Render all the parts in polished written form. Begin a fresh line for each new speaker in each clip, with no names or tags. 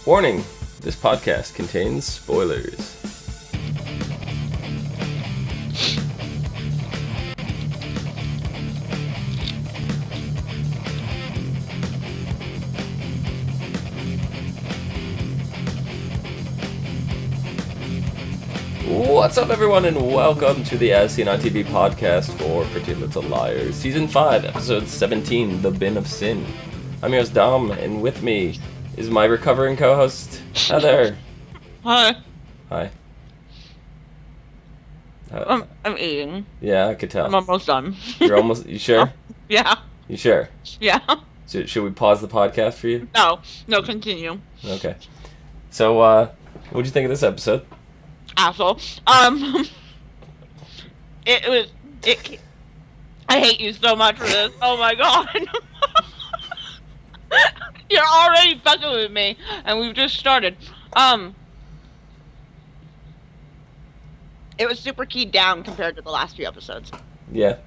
Warning, this podcast contains spoilers. What's up, everyone, and welcome to the ASOTV podcast for Pretty Little Liars, Season 5, Episode 17, The Bin of Sin. I'm your host, Dom, and with me is my recovering co-host, Heather.
Hi.
Hi.
I'm eating.
Yeah, I could tell.
I'm almost done.
You're almost... You sure?
Yeah.
You sure?
Yeah.
Should we pause the podcast for you?
No, continue.
Okay. So, what'd you think of this episode?
Asshole. I hate you so much for this. Oh my god. You're already fucking with me, and we've just started. It was super keyed down compared to the last few episodes.
Yeah.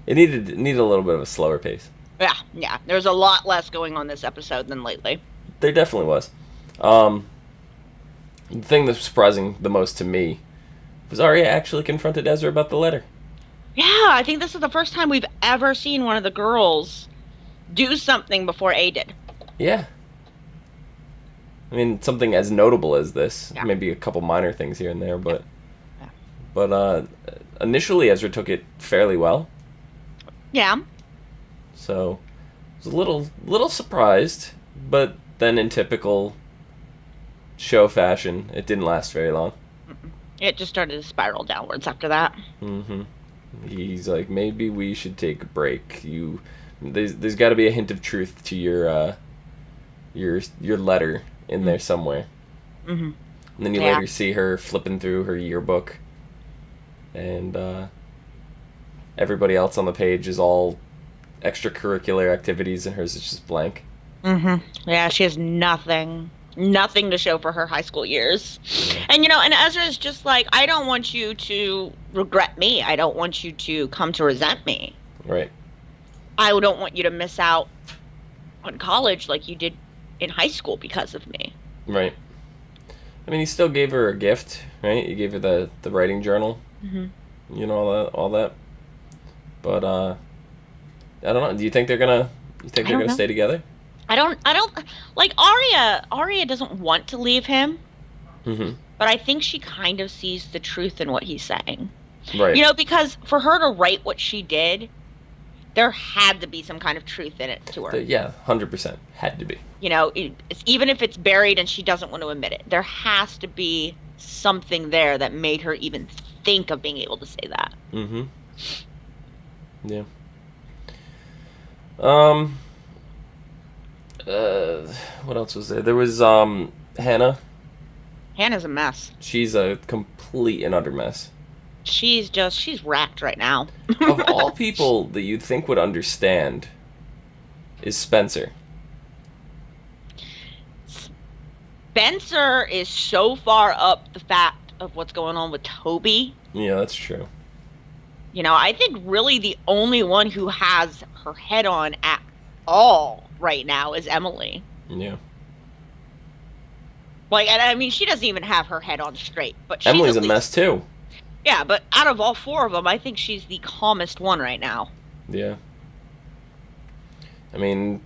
It needed a little bit of a slower pace.
Yeah. There's a lot less going on this episode than lately.
There definitely was. The thing that's surprising the most to me was Arya actually confronted Ezra about the letter.
Yeah, I think this is the first time we've ever seen one of the girls do something before A did.
Yeah. I mean, something as notable as this.
Yeah.
Maybe a couple minor things here and there, but...
Yeah.
But, initially Ezra took it fairly well.
Yeah.
So, I was a little surprised, but then in typical show fashion, it didn't last very long.
It just started to spiral downwards after that.
Mm-hmm. He's like, maybe we should take a break. There's got to be a hint of truth to your letter in there somewhere.
Mm-hmm.
And then you later see her flipping through her yearbook, and everybody else on the page is all extracurricular activities, and hers is just blank.
Mm-hmm. Yeah, she has nothing to show for her high school years. And, and Ezra's just like, I don't want you to regret me. I don't want you to come to resent me.
Right.
I don't want you to miss out on college like you did in high school because of me.
Right. I mean, he still gave her a gift, right? He gave her the writing journal. Mm-hmm. All that. But, I don't know. Do you think they're gonna stay together?
I don't like Arya doesn't want to leave him.
Mm-hmm.
But I think she kind of sees the truth in what he's saying.
Right.
Because for her to write what she did, there had to be some kind of truth in it to her.
Yeah, 100%. Had to be.
Even if it's buried and she doesn't want to admit it, there has to be something there that made her even think of being able to say that.
Mm-hmm. Yeah. What else was there? There was, Hannah.
Hannah's a mess.
She's a complete and utter mess.
She's racked right now.
Of all people that you'd think would understand is Spencer.
Spencer is so far up the fact of what's going on with Toby.
Yeah, that's true.
I think really the only one who has her head on at all right now is Emily.
Yeah.
And I mean, she doesn't even have her head on straight. But
Emily's a mess too.
Yeah, but out of all four of them, I think she's the calmest one right now.
Yeah. I mean,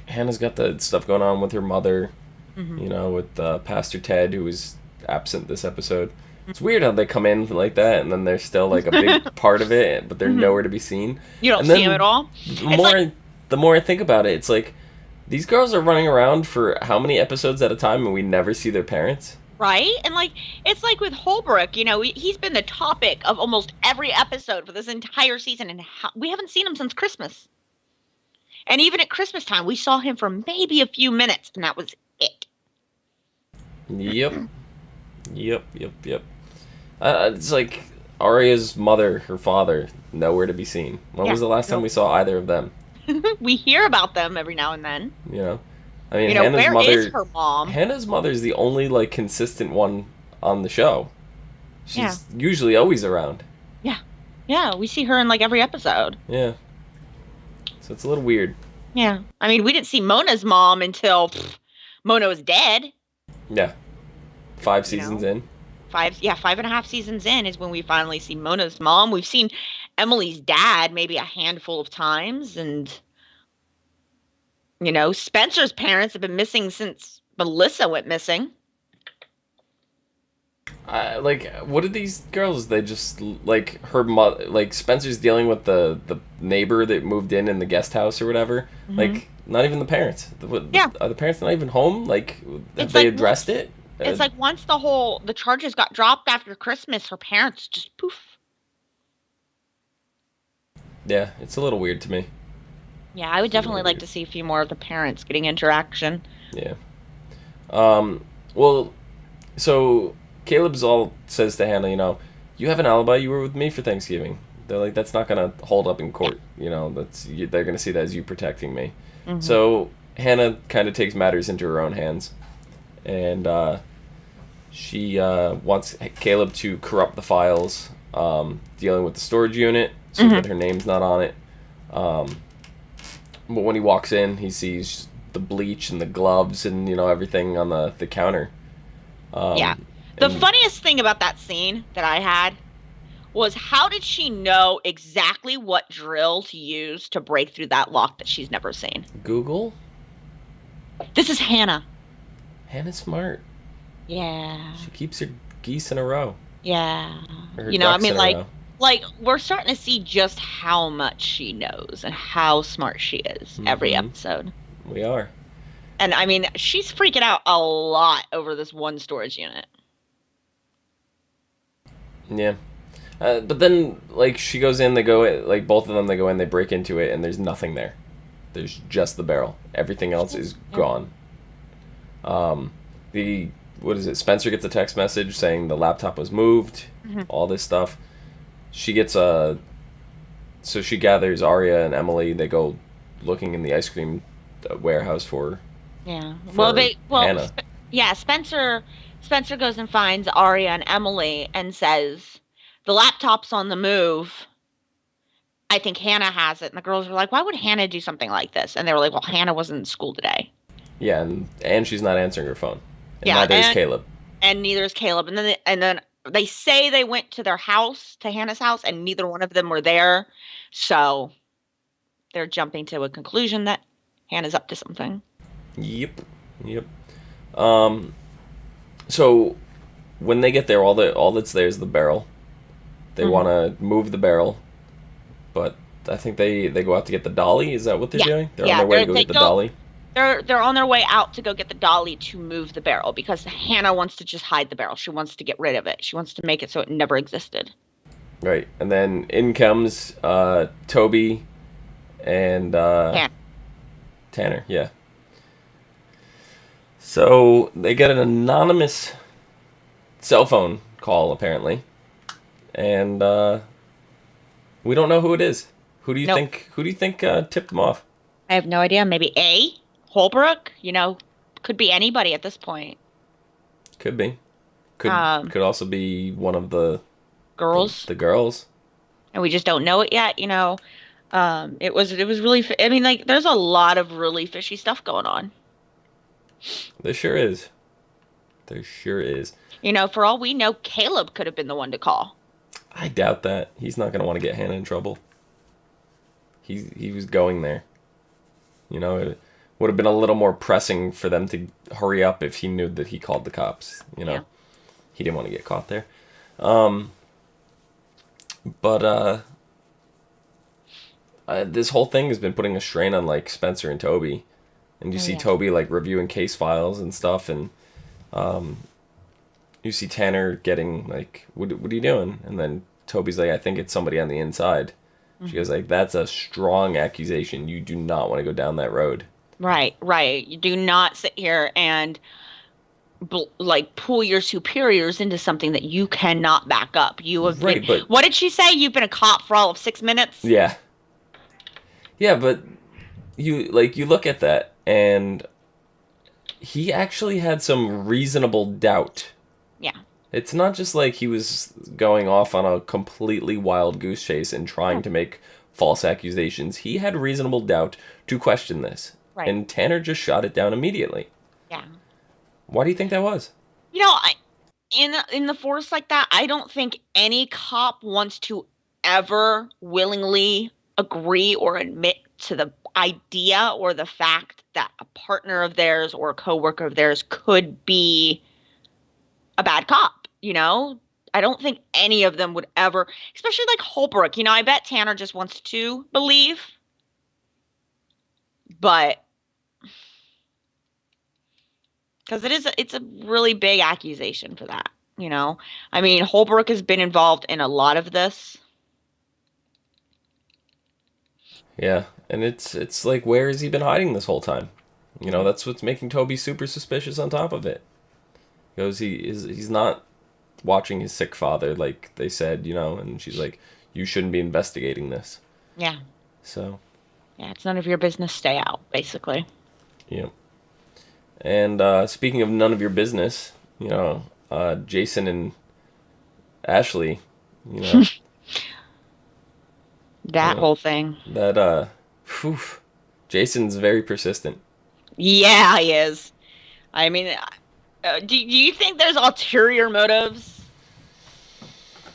Hannah's got the stuff going on with her mother, with Pastor Ted, who was absent this episode. It's weird how they come in like that, and then they're still like a big part of it, but they're nowhere to be seen.
You don't see them at all?
The more I think about it, it's like, these girls are running around for how many episodes at a time, and we never see their parents?
Right? And, it's like with Holbrook, he's been the topic of almost every episode for this entire season, and we haven't seen him since Christmas. And even at Christmas time, we saw him for maybe a few minutes, and that was it.
Yep. It's like Arya's mother, her father, nowhere to be seen. When was the last time we saw either of them?
We hear about them every now and then.
I mean, Hannah's
where
mother
is her mom?
Hannah's mother's the only consistent one on the show. She's usually always around.
Yeah, we see her in every episode.
Yeah. So it's a little weird.
Yeah. I mean, we didn't see Mona's mom until Mona was dead.
Yeah. 5
You
seasons
know,
in.
5.5 seasons in is when we finally see Mona's mom. We've seen Emily's dad maybe a handful of times, and Spencer's parents have been missing since Melissa went missing.
Like, what are these girls? They just, like, her mother, like, Spencer's dealing with the neighbor that moved in the guest house or whatever.
Hmm.
Like, not even the parents.
Yeah,
Are the parents not even home? Like, have
it's
they
like
addressed
once
it?
it's like once the charges got dropped after Christmas, her parents just poof.
Yeah, it's a little weird to me.
Yeah, I would
It's a
definitely
little
like
weird.
to see a few more of the parents getting interaction.
Yeah. Well, so Caleb's all says to Hannah, you have an alibi. You were with me for Thanksgiving. They're like, that's not gonna hold up in
Yeah.
court. They're gonna see that as you protecting me.
Hmm.
So Hannah kind of takes matters into her own hands, and she wants Caleb to corrupt the files dealing with the storage unit so
Hmm.
that her name's not on it. Um, but when he walks in, he sees the bleach and the gloves and everything on the counter.
Yeah.
Um,
The
and
funniest thing about that scene that I had was how did she know exactly what drill to use to break through that lock that she's never seen?
Google,
This is Hannah.
Hannah's smart.
Yeah.
She keeps her geese in a row,
Yeah.
or her
I
ducks
mean,
in a row.
like we're starting to see just how much she knows and how smart she is every
Mm-hmm.
episode.
We are.
And I mean, she's freaking out a lot over this one storage unit.
Yeah. But then, like, she goes in, they go, like, both of them, they go in, they break into it, and there's nothing there. There's just the barrel. Everything else is
Yeah.
gone. Um, the, what is it? Spencer gets a text message saying the laptop was moved,
Mhm.
all this stuff. She gets a, so she gathers Arya and Emily, they go looking in the ice cream warehouse
Yeah.
for Hannah.
Yeah, Spencer goes and finds Arya and Emily and says, "The laptop's on the move. I think Hannah has it." And the girls were like, "Why would Hannah do something like this?" And they were like, "Well, Hannah wasn't in school today."
Yeah, and she's not answering her phone. And
Yeah,
neither is Caleb.
and neither is Caleb. And then they say they went to their house, to Hannah's house, and neither one of them were there. So they're jumping to a conclusion that Hannah's up to something.
Yep. Yep. Um, so when they get there, all that's there is the barrel. They
Hmm.
want to move the barrel, but I think they go out to get the dolly. Is that what they're
Yeah,
doing? They're on
yeah.
their way to
They're
go
they
get the
go
dolly.
they're on their way out to go get the dolly to move the barrel because Hannah wants to just hide the barrel. She wants to get rid of it. She wants to make it so it never existed.
Right, and then in comes Toby and
Yeah.
Tanner. Yeah. So they get an anonymous cell phone call apparently, and we don't know who it is. Who do you
Nope.
think? Who do you think tipped them off?
I have no idea. Maybe A. Holbrook. Could be anybody at this point.
Could be. Could
Um,
could also be one of
Girls,
the girls.
and we just don't know it yet. It was really. I mean, like, there's a lot of really fishy stuff going on.
There sure is. There sure is.
For all we know, Caleb could have been the one to call.
I doubt that. He's not going to want to get Hannah in trouble. He was going there. It would have been a little more pressing for them to hurry up if he knew that he called the cops.
Yeah.
He didn't want to get caught there. Um, but this whole thing has been putting a strain on like Spencer and Toby, and you
Oh
see
yeah.
Toby like reviewing case files and stuff, and you see Tanner getting like, what are you doing? And then Toby's like, I think it's somebody on the inside. She
Mhm.
goes like, that's a strong accusation. You do not want to go down that road.
Right, right. You do not sit here and like pull your superiors into something that you cannot back up. You have been.
Right, but
What did she say? You've been a cop for all of 6 minutes.
yeah, yeah, but you look at that and he actually had some reasonable doubt.
Yeah.
It's not just like he was going off on a completely wild goose chase and trying to make false accusations. He had reasonable doubt to question this.
Right.
And Tanner just shot it down immediately.
Yeah.
Why do you think that was?
You know, in the force like that, I don't think any cop wants to ever willingly agree or admit to the idea or the fact that a partner of theirs or a coworker of theirs could be a bad cop, you know? I don't think any of them would ever, especially like Holbrook. You know, I bet Tanner just wants to believe, but because it's a really big accusation for that, you know? I mean, Holbrook has been involved in a lot of this.
Yeah, and it's like, where has he been hiding this whole time? You know, that's what's making Toby super suspicious on top of it. Because he's not watching his sick father like they said, you know, and she's like, you shouldn't be investigating this.
Yeah.
So,
Yeah, it's none of your business. Stay out, basically.
yeah. And speaking of none of your business, you know, Jason and Ashley, you know,
That whole thing.
that whew, Jason's very persistent.
Yeah, he is. I mean, do you think there's ulterior motives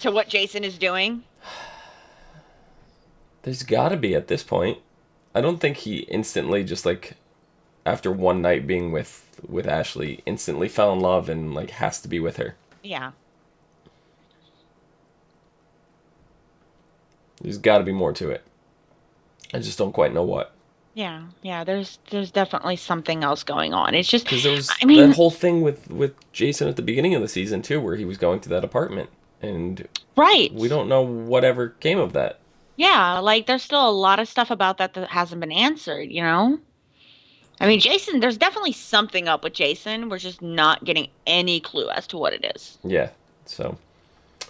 to what Jason is doing?
There's got to be at this point. I don't think he instantly just like after one night being with Ashley instantly fell in love and like has to be with her.
Yeah.
There's got to be more to it. I just don't quite know what.
Yeah, yeah, there's definitely something else going on. It's just,
Because there was
I mean,
that whole thing with Jason at the beginning of the season too, where he was going to that apartment, and
right.
we don't know whatever came of that.
Yeah, like there's still a lot of stuff about that that hasn't been answered, you know? I mean, Jason, there's definitely something up with Jason. We're just not getting any clue as to what it is.
Yeah, so I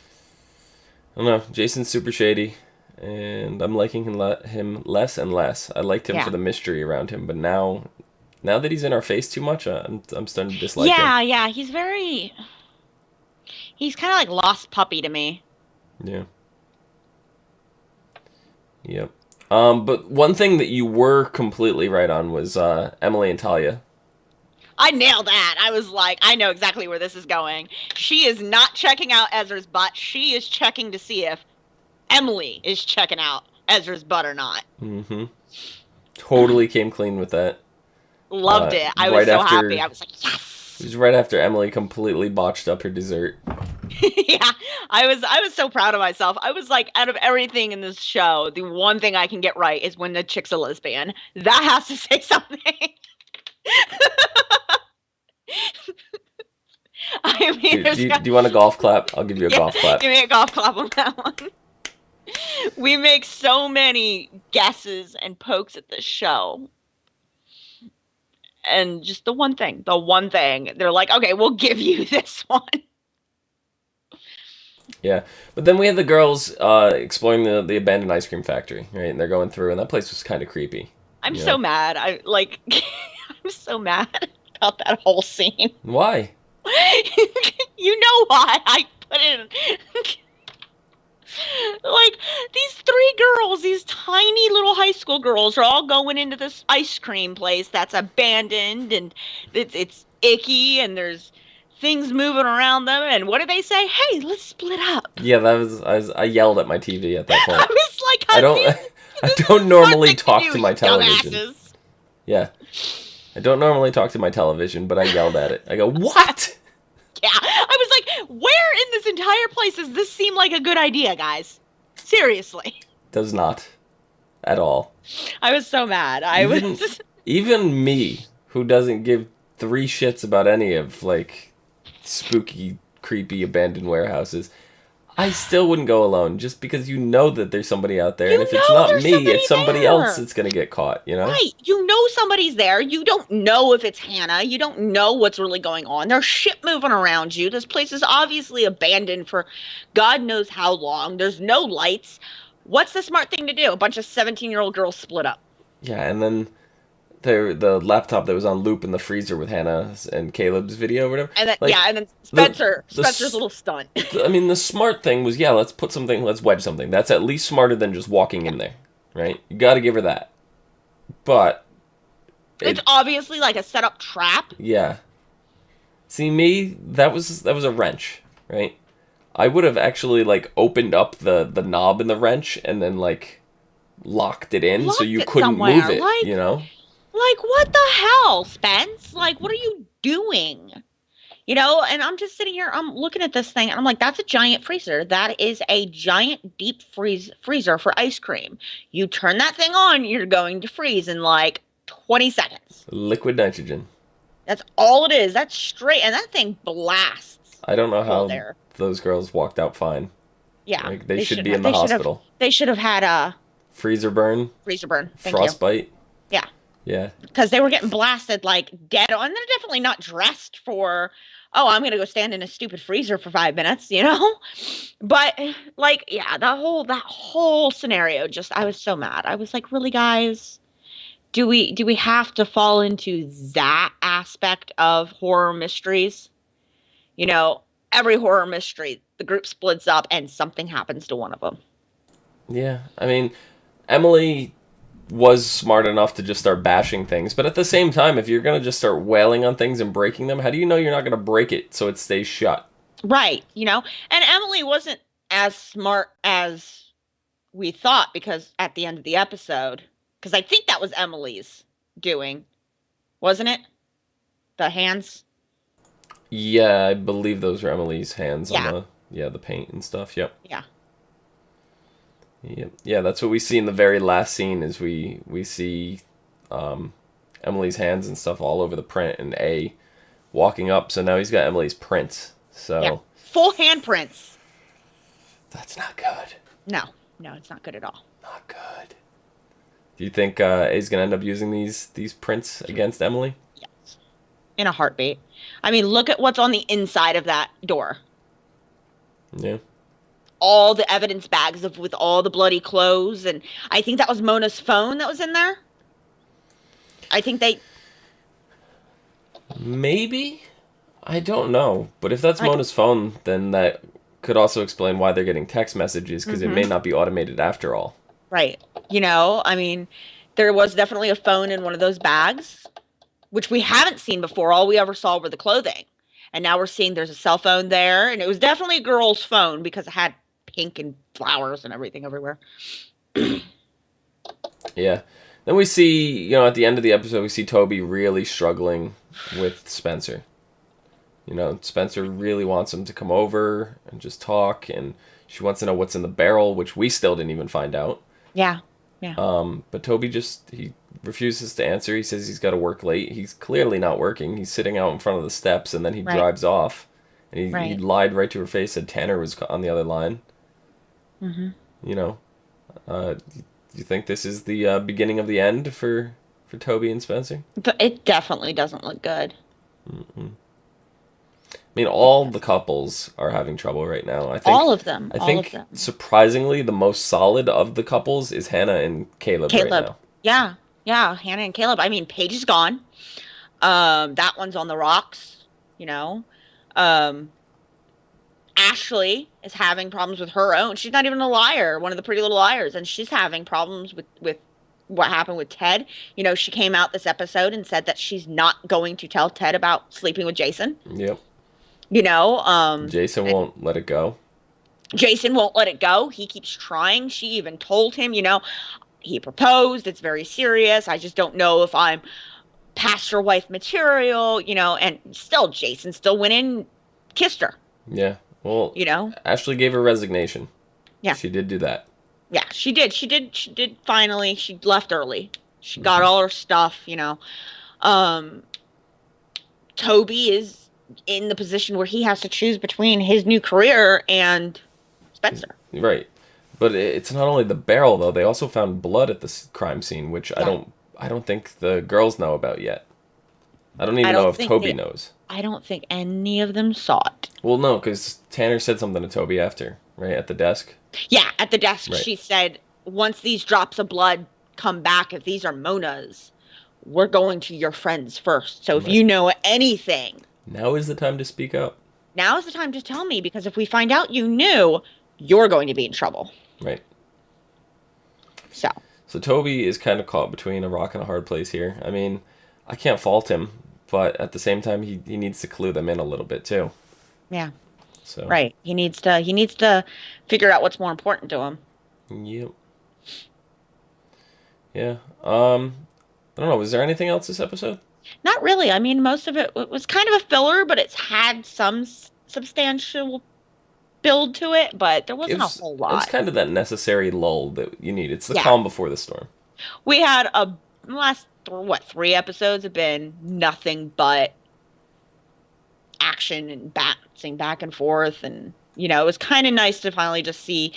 don't know. Jason's super shady, and I'm liking him less and less. I liked him
Yeah.
for the mystery around him, but now that he's in our face too much, I'm starting to dislike him.
Yeah, he's kind of like lost puppy to me.
Yeah. Yep. But one thing that you were completely right on was Emily and Talia.
I nailed that. I was like, I know exactly where this is going. She is not checking out Ezra's butt. She is checking to see if Emily is checking out Ezra's butt or not.
Mm-hmm. Totally came clean with that.
Loved it. I was so happy. I was like, yes.
It was right after Emily completely botched up her dessert.
Yeah, I was so proud of myself. I was like, out of everything in this show, the one thing I can get right is when the chick's a lesbian. That has to say something. I mean,
Do you want a golf clap? I'll give you a golf clap.
Give me a golf clap on that one. We make so many guesses and pokes at this show. And just the one thing, they're like, okay, we'll give you this one.
Yeah, but then we had the girls exploring the abandoned ice cream factory, right? And they're going through, and that place was kind of creepy.
I'm so mad. I'm so mad about that whole scene.
Why?
You know why I put it. Like, these three girls, these tiny little high school girls, are all going into this ice cream place that's abandoned, and it's icky, and there's things moving around them. And what do they say? Hey, let's split up.
Yeah, I yelled at my TV at that point.
I was like,
I don't normally talk to my television.
Dumbasses.
Yeah, I don't normally talk to my television, but I yelled at it. I go, what?
Yeah, I was like, where in this entire place does this seem like a good idea, guys? Seriously.
Does not. At all.
I was so mad.
Even me, who doesn't give three shits about any of, like, spooky, creepy, abandoned warehouses, I still wouldn't go alone, just because you know that there's somebody out there, and if it's not me, it's somebody else that's gonna get caught, you know?
Right. You know somebody's there. You don't know if it's Hannah. You don't know what's really going on. There's shit moving around you. This place is obviously abandoned for God knows how long. There's no lights. What's the smart thing to do? A bunch of 17-year-old girls split up.
Yeah, and then the laptop that was on loop in the freezer with Hannah's and Caleb's video or whatever.
And then,
like,
and then Spencer's little stunt.
I mean, the smart thing was, let's wedge something. That's at least smarter than just walking in there, right? You gotta give her that. But
it's obviously like a set-up trap.
Yeah. See, me, that was a wrench, right? I would have actually, like, opened up the knob in the wrench and then, like, locked it in so
Locked
you
it
couldn't move
somewhere.
it, you know?
Like what the hell, Spence? Like, what are you doing? And I'm just sitting here, I'm looking at this thing, and I'm like, that's a giant freezer. That is a giant deep freezer for ice cream. You turn that thing on, you're going to freeze in like 20 seconds.
Liquid nitrogen.
That's all it is. That's straight, and that thing blasts
I don't know
cold
how
air.
those girls walked out fine.
Yeah,
Like, they should be in the hospital.
They should have had a
Freezer burn.
freezer burn. Thank you.
Frostbite.
Yeah.
Yeah.
Because they were getting blasted like dead on. And they're definitely not dressed for, oh, I'm gonna go stand in a stupid freezer for 5 minutes, But like, yeah, that whole scenario, just I was so mad. I was like, really, guys, do we have to fall into that aspect of horror mysteries? Every horror mystery, the group splits up and something happens to one of them.
Yeah. I mean, Emily was smart enough to just start bashing things, but at the same time, if you're going to just start wailing on things and breaking them, how do you know you're not going to break it so it stays shut?
Right, and Emily wasn't as smart as we thought, because at the end of the episode, because I think that was Emily's doing, wasn't it? The hands?
Yeah, I believe those were Emily's hands
Yeah.
on the paint and stuff. Yep.
Yeah.
Yeah, that's what we see in the very last scene is we see Emily's hands and stuff all over the print and A walking up. So now he's got Emily's prints. So
Yeah. Full handprints.
that's not good.
No, it's not good at all.
Not good. Do you think A's gonna end up using these prints against Emily?
Yes. In a heartbeat. I mean, look at what's on the inside of that door.
Yeah.
All the evidence bags with all the bloody clothes, and I think that was Mona's phone that was in there. I think they
Maybe? I don't know. But if that's Mona's phone, then that could also explain why they're getting text messages, because it may not be automated after all.
Right. I mean, there was definitely a phone in one of those bags, which we haven't seen before. All we ever saw were the clothing. And now we're seeing there's a cell phone there, and it was definitely a girl's phone because it had pink and flowers and everything everywhere.
Yeah. Then we see, at the end of the episode, we see Toby really struggling with Spencer. Spencer really wants him to come over and just talk, and she wants to know what's in the barrel, which we still didn't even find out.
Yeah.
But Toby he refuses to answer. He says he's got to work late. He's clearly not working. He's sitting out in front of the steps, and then he drives off. And he lied right to her face, said Tanner was on the other line. Mm-hmm. Do you think this is the beginning of the end for Toby and Spencer?
It definitely doesn't look good.
Mm-mm. I mean, all the couples are having trouble right now. I think
all of them.
I think surprisingly, the most solid of the couples is Hannah and Caleb right now.
Yeah, Hannah and Caleb. I mean, Paige is gone. That one's on the rocks. Ashley is having problems with her own. She's not even a liar, one of the Pretty Little Liars, and she's having problems with what happened with Ted. She came out this episode and said that she's not going to tell Ted about sleeping with Jason.
Yep.
Jason
won't let it go.
Jason won't let it go. He keeps trying. She even told him, he proposed. It's very serious. I just don't know if I'm pastor wife material, and still Jason still went in, kissed her.
Yeah. Well, Ashley gave her resignation.
Yeah.
She did do that.
Yeah, she did. She did finally. She left early. She got all her stuff, Toby is in the position where he has to choose between his new career and Spencer.
Right. But it's not only the barrel though. They also found blood at the crime scene, which I don't think the girls know about yet. I don't even know if Toby knows.
I don't think any of them saw it.
Well, no, because Tanner said something to Toby after, right, at the desk.
Yeah, at the desk,
right.
She said, once these drops of blood come back, if these are Mona's, we're going to your friends first. So if you know anything,
now is the time to speak up.
Now is the time to tell me, because if we find out you knew, you're going to be in trouble.
Right.
So
Toby is kind of caught between a rock and a hard place here. I mean, I can't fault him but at the same time, he needs to clue them in a little bit too.
Yeah.
So
Right. He needs to figure out what's more important to him.
yep. Yeah. I don't know. Was there anything else this episode?
Not really. I mean, most of it was kind of a filler, but it's had some substantial build to it, but there wasn't a whole
It was
lot.
kind of that necessary lull that you need. It's the
Yeah.
calm before the storm.
We had the last what 3 episodes have been nothing but action and bouncing back and forth, and it was kind of nice to finally just see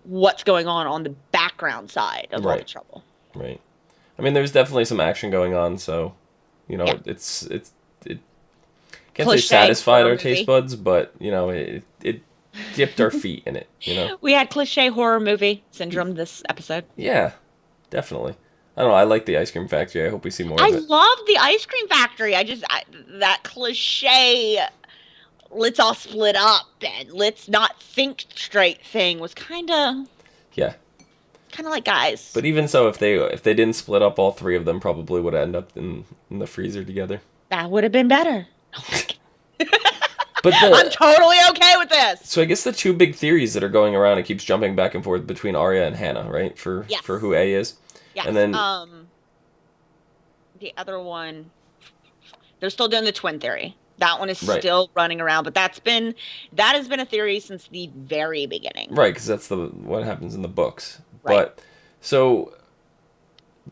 what's going on the background side of all the
Right.
trouble.
Right. I mean, there's definitely some action going on, so
Yeah.
it can't say
Cliche
satisfied
horror
our taste
movie.
buds, but it dipped our feet in it.
We had cliche horror movie syndrome this episode.
Yeah, definitely. I don't know. I like the ice cream factory. I hope we see more
I
of it.
love the ice cream factory. That cliche, let's all split up and let's not think straight thing was
Yeah,
kind of like, guys.
but even so, if they didn't split up, all three of them probably would end up in the freezer together.
That would have been better.
But
I'm totally okay with this.
so I guess the two big theories that are going around, it keeps jumping back and forth between Arya and Hannah, right?
Yes.
For who A is.
Yes.
And then
the other one, they're still doing the twin theory. That one is
Right.
still running around, but that has been a theory since the very beginning.
right, because that's what happens in the books.
Right.
But so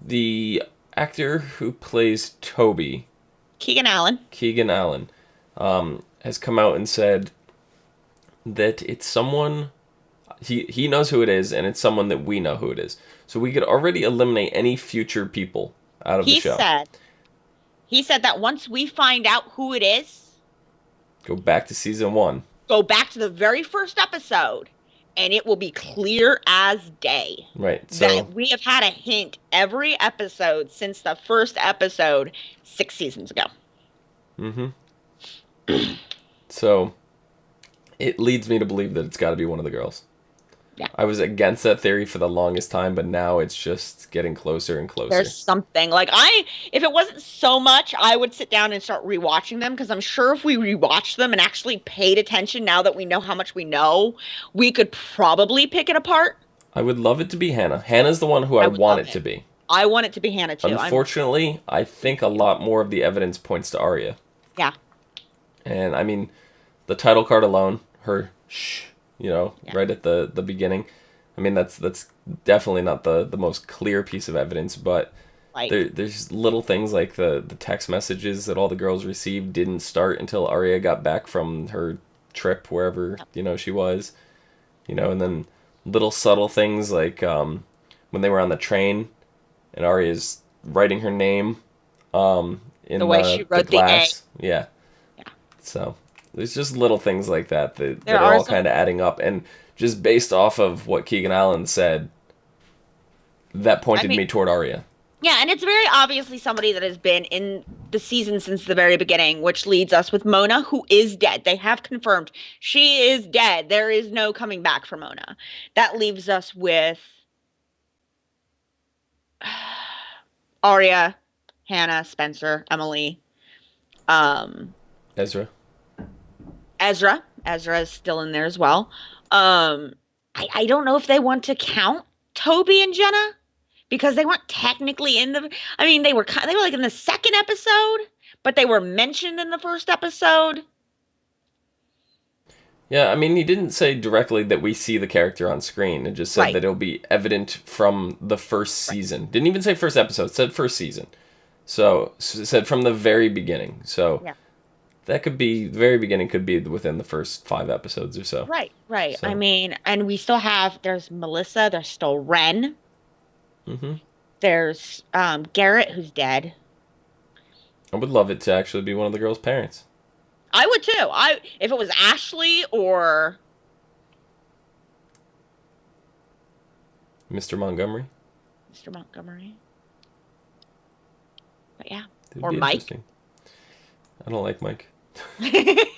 the actor who plays Toby,
Keegan Allen.
Keegan Allen, has come out and said that it's someone he knows who it is, and it's someone that we know who it is. So we could already eliminate any future people out of the show.
He said that once we find out who it is,
Go back to season 1.
go back to the very first episode, and it will be clear as day.
Right. So
That we have had a hint every episode since the first episode 6 seasons ago.
So it leads me to believe that it's got to be one of the girls.
Yeah.
I was against that theory for the longest time, but now it's just getting closer and closer.
There's something like if it wasn't so much, I would sit down and start rewatching them, because I'm sure if we rewatched them and actually paid attention, now that we know how much we know, we could probably pick it apart.
I would love it to be Hannah. Hannah's the one who I
would
want
love
it to be.
I want it to be Hannah too.
Unfortunately, I think a lot more of the evidence points to Arya.
Yeah.
And I mean, the title card alone, her
Yeah.
right at the beginning. I mean, that's definitely not the most clear piece of evidence, but
Right.
there's little things like the text messages that all the girls received didn't start until Arya got back from her trip wherever she was, and then little subtle things like when they were on the train and Arya's writing her name in
The way she wrote the
glass.
A.
Yeah.
Yeah.
So there's just little things like that that
There
are
are
all
some-
kind of adding up, and just based off of what Keegan Allen said, that pointed me toward Arya.
Yeah, and it's very obviously somebody that has been in the season since the very beginning, which leads us with Mona, who is dead. They have confirmed she is dead. There is no coming back for Mona. That leaves us with Arya, Hannah, Spencer, Emily,
Ezra.
Ezra. Ezra is still in there as well. I don't know if they want to count Toby and Jenna, because they weren't technically in the. I mean, they were like in the second episode, but they were mentioned in the first episode.
Yeah, I mean, he didn't say directly that we see the character on screen. It just said that it'll be evident from the first season. Didn't even say first episode. It said first season. So it said from the very beginning. So that could be, the very beginning could be within the first 5 episodes or so.
Right.
So.
I mean, and we still have, there's Melissa, there's still Ren.
Mm-hmm.
There's Garrett, who's dead.
I would love it to actually be one of the girls' parents.
I would too. If it was Ashley or
Mr. Montgomery.
Mr. Montgomery. But yeah.
It'd
Or
be
Mike.
interesting. I don't like Mike.
I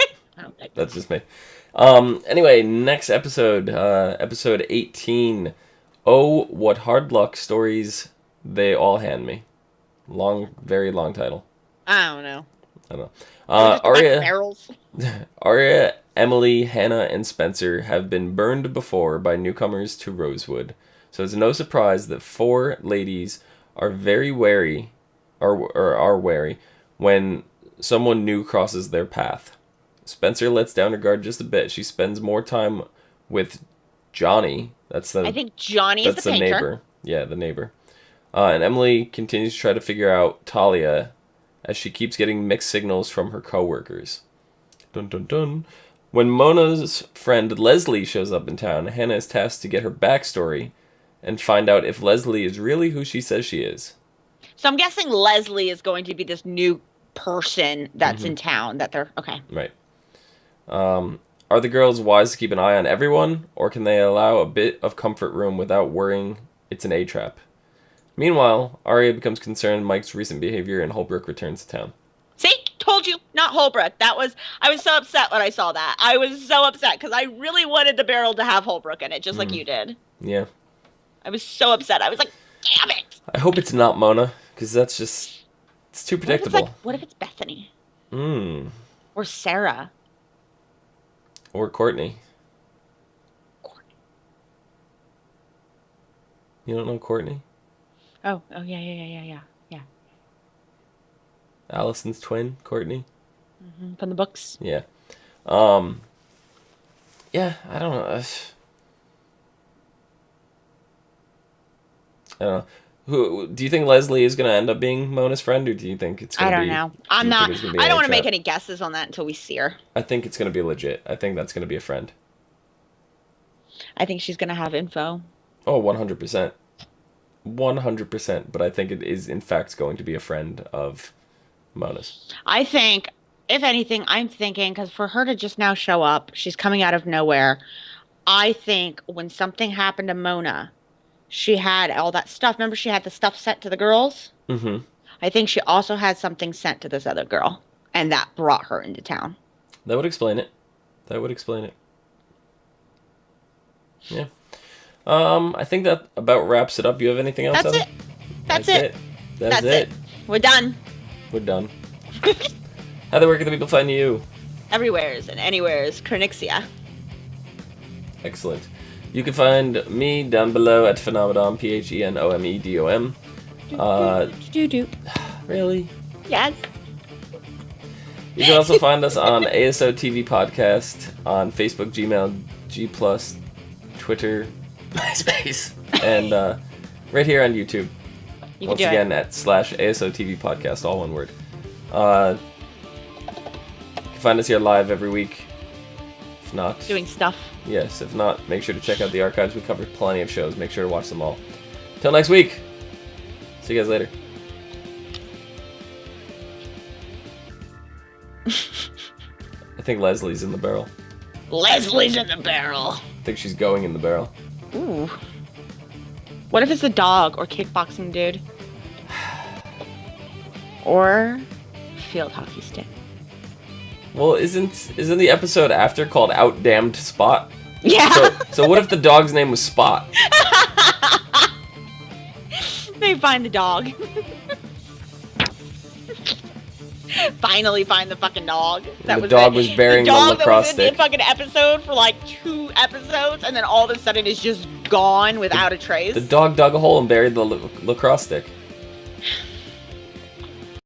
don't think
That's just me. Anyway, next episode, episode 18. Oh, what hard luck stories they all hand me. Long, very long title.
I don't know.
I don't know.
Just
Arya,
barrels.
Arya, Emily, Hannah, and Spencer have been burned before by newcomers to Rosewood, so it's no surprise that 4 ladies are very wary, or are wary, when someone new crosses their path. Spencer lets down her guard just a bit. She spends more time with Johnny.
I think Johnny is the painter.
Neighbor. Yeah, the neighbor. And Emily continues to try to figure out Talia as she keeps getting mixed signals from her coworkers. Dun dun dun. When Mona's friend Leslie shows up in town, Hannah is tasked to get her backstory and find out if Leslie is really who she says she is.
So I'm guessing Leslie is going to be this new person that's in town that they're... Okay.
Right. Are the girls wise to keep an eye on everyone, or can they allow a bit of comfort room without worrying it's an A-trap? Meanwhile, Arya becomes concerned Mike's recent behavior and Holbrook returns to town.
See? Told you. Not Holbrook. I was so upset when I saw that. I was so upset because I really wanted the barrel to have Holbrook in it, just like you did.
Yeah.
I was so upset. I was like, damn it!
I hope it's not Mona, because that's just... It's too predictable.
What if it's Bethany?
Or
Sarah?
Or Courtney. You don't know Courtney?
Oh, yeah.
Allison's twin, Courtney.
From the books.
Yeah. Yeah, I don't know. I don't know. Who do you think Leslie is going to end up being Mona's friend, or do you think it's going to be...
I don't know. I'm not... I don't want to make any guesses on that until we see her.
I think it's going to be legit. I think that's going to be a friend.
I think she's going to have info.
Oh, 100%. 100%. But I think it is, in fact, going to be a friend of Mona's.
I think, if anything, I'm thinking, because for her to just now show up, she's coming out of nowhere. I think when something happened to Mona... She had all that stuff. Remember, she had the stuff sent to the girls?
Mm-hmm.
I think she also had something sent to this other girl, and that brought her into town.
That would explain it. Yeah. I think that about wraps it up. You have anything else?
That's it. That's it. We're done.
Heather, where can the people find you?
Everywheres and anywheres. Chronixia.
Excellent. You can find me down below at Phenomedom, Phenomedom. Really?
Yes.
You can also find us on ASOTV Podcast, on Facebook, Gmail, G+, Twitter, MySpace, and right here on YouTube. Once again, at /ASOTV Podcast, all one word. You can find us here live every week. If not...
Doing stuff.
Yes, if not, make sure to check out the archives. We covered plenty of shows. Make sure to watch them all. Till next week. See you guys later. I think Leslie's in the barrel.
Leslie's in the barrel.
I think she's going in the barrel.
Ooh. What if it's a dog or kickboxing dude? Or field hockey stick? Well,
isn't the episode after called Out Damned Spot?
Yeah.
So what if the dog's name was Spot?
They find the dog. Finally find the fucking dog.
The dog was bearing the lacrosse stick.
The fucking episode for like 2 episodes, and then all of a sudden is just gone without a trace.
The dog dug a hole and buried the lacrosse stick.